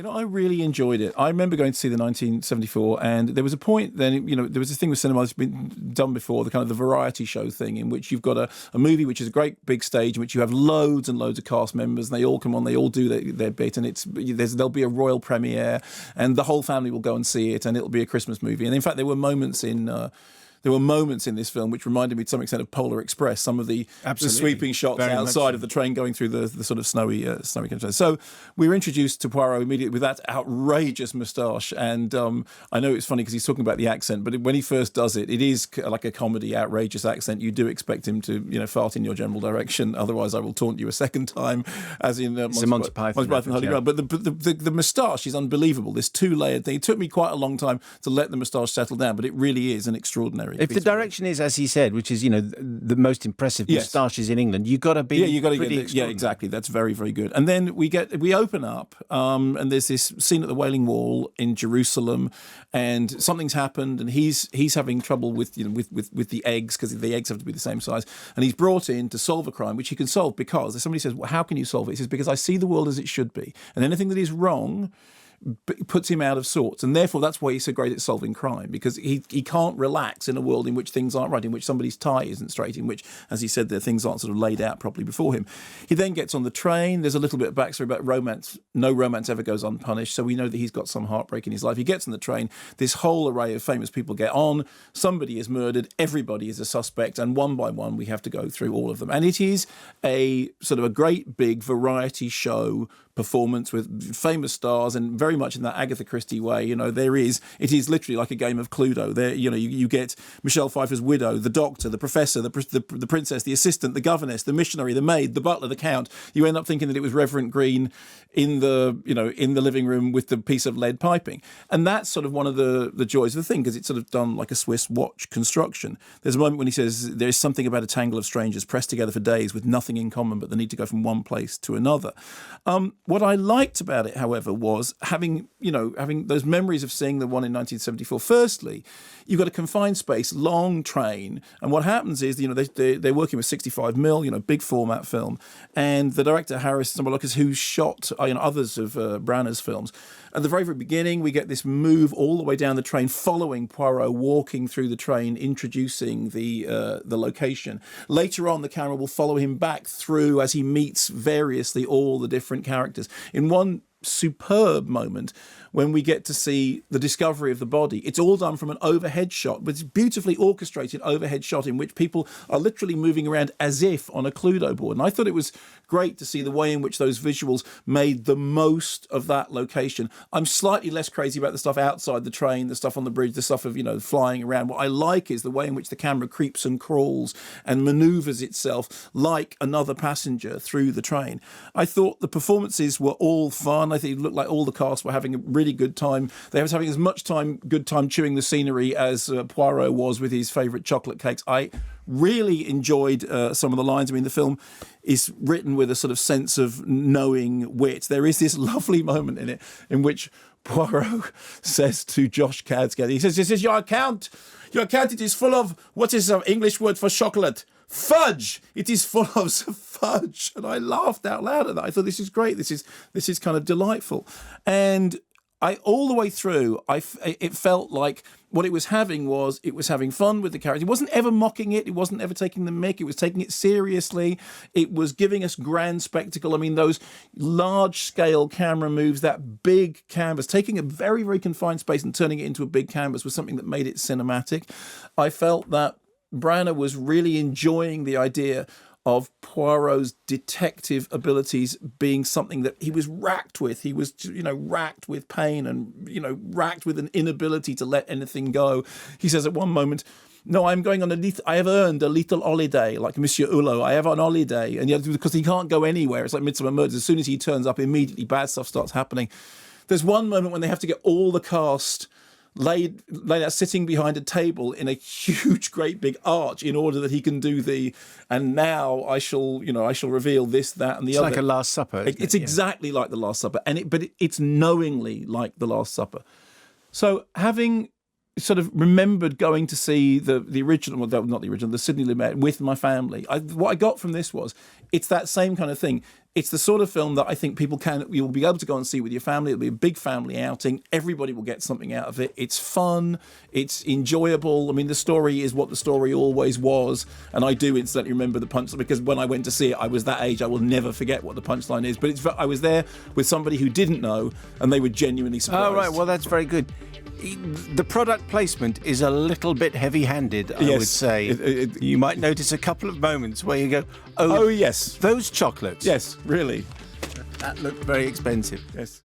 I really enjoyed it. I remember going to see the 1974, and there was a point then, there was this thing with cinema that's been done before, the kind of the variety show thing, in which you've got a movie which is a great big stage, in which you have loads and loads of cast members, and they all come on, they all do their bit, and there'll be a royal premiere, and the whole family will go and see it, and it'll be a Christmas movie. And in fact, there were moments in this film which reminded me to some extent of Polar Express, some of the sweeping shots Very outside of the train going through the sort of snowy country. So we were introduced to Poirot immediately with that outrageous moustache. And I know it's funny because he's talking about the accent, but when he first does it, it is like a comedy, outrageous accent. You do expect him to, fart in your general direction. Otherwise, I will taunt you a second time, as in Monty Python. Holy Grail. But the moustache is unbelievable, this two-layered thing. It took me quite a long time to let the moustache settle down, but it really is an extraordinary. If the direction is, as he said, which is, the most impressive moustaches in England, you've got to be exactly. That's very, very good. And then we open up, and there's this scene at the Wailing Wall in Jerusalem, and something's happened, and he's having trouble with the eggs, because the eggs have to be the same size, and he's brought in to solve a crime, which he can solve because somebody says, well, how can you solve it? He says, because I see the world as it should be, and anything that is wrong puts him out of sorts, and therefore that's why he's so great at solving crime, because he can't relax in a world in which things aren't right, in which somebody's tie isn't straight, in which, as he said, the things aren't sort of laid out properly before him. He then gets on the train. There's a little bit of backstory about romance. No romance ever goes unpunished, so we know that he's got some heartbreak in his life. He gets on the train. This whole array of famous people get on. Somebody is murdered. Everybody is a suspect, and one by one we have to go through all of them. And it is a sort of a great big variety show performance with famous stars, and very much in that Agatha Christie way. It is literally like a game of Cluedo. There, you get Michelle Pfeiffer's widow, the doctor, the professor, the princess, the assistant, the governess, the missionary, the maid, the butler, the count. You end up thinking that it was Reverend Green in the living room with the piece of lead piping. And that's sort of one of the joys of the thing, because it's sort of done like a Swiss watch construction. There's a moment when he says, there is something about a tangle of strangers pressed together for days with nothing in common but the need to go from one place to another. What I liked about it, however, was having those memories of seeing the one in 1974. Firstly, you've got a confined space, long train, and what happens is, they're working with 65mm, big format film, and the director, Harris Zambalokis, who shot others of Branagh's films. At the very, very beginning, we get this move all the way down the train, following Poirot walking through the train, introducing the location. Later on, the camera will follow him back through as he meets variously all the different characters. In one superb moment, when we get to see the discovery of the body, it's all done from an overhead shot, but it's beautifully orchestrated overhead shot in which people are literally moving around as if on a Cluedo board. And I thought it was great to see the way in which those visuals made the most of that location. I'm slightly less crazy about the stuff outside the train, the stuff on the bridge, the stuff of, flying around. What I like is the way in which the camera creeps and crawls and maneuvers itself like another passenger through the train. I thought the performances were all fun. I think it looked like all the cast were having a really good time. They were having as much good time chewing the scenery as Poirot was with his favourite chocolate cakes. I really enjoyed some of the lines. I mean, the film is written with a sort of sense of knowing wit. There is this lovely moment in it in which Poirot says to Josh Cadsgad, he says, "This is your account. Your account, it is full of, what is the English word for chocolate? Fudge! It is full of fudge." And I laughed out loud at that. I thought, this is great. This is kind of delightful. And all the way through, it felt like what it was having fun with the character. It wasn't ever mocking it. It wasn't ever taking the mick. It was taking it seriously. It was giving us grand spectacle. I mean, those large-scale camera moves, that big canvas, taking a very, very confined space and turning it into a big canvas was something that made it cinematic. I felt that Branagh was really enjoying the idea of Poirot's detective abilities being something that he was racked with. He was, racked with pain and, racked with an inability to let anything go. He says at one moment, "No, I'm going on I have earned a little holiday, like Monsieur Hulot. I have an holiday." And because he can't go anywhere, it's like Midsummer Murders. As soon as he turns up, immediately bad stuff starts happening. There's one moment when they have to get all the cast laid out sitting behind a table in a huge, great big arch in order that he can do and now I shall reveal this, that, and the other. It's like a Last Supper. It's exactly like the Last Supper, but it's knowingly like the Last Supper. So having sort of remembered going to see the original, well, not the original, the Sidney Lumet with my family. What I got from this was, it's that same kind of thing. It's the sort of film that I think you'll be able to go and see with your family. It'll be a big family outing. Everybody will get something out of it. It's fun. It's enjoyable. I mean, the story is what the story always was. And I do instantly remember the punchline, because when I went to see it, I was that age. I will never forget what the punchline is. But I was there with somebody who didn't know, and they were genuinely surprised. Oh, right. Well, that's very good. The product placement is a little bit heavy-handed, I would say. You might notice a couple of moments where you go, oh, yes, those chocolates. Yes, really. That looked very expensive. Yes.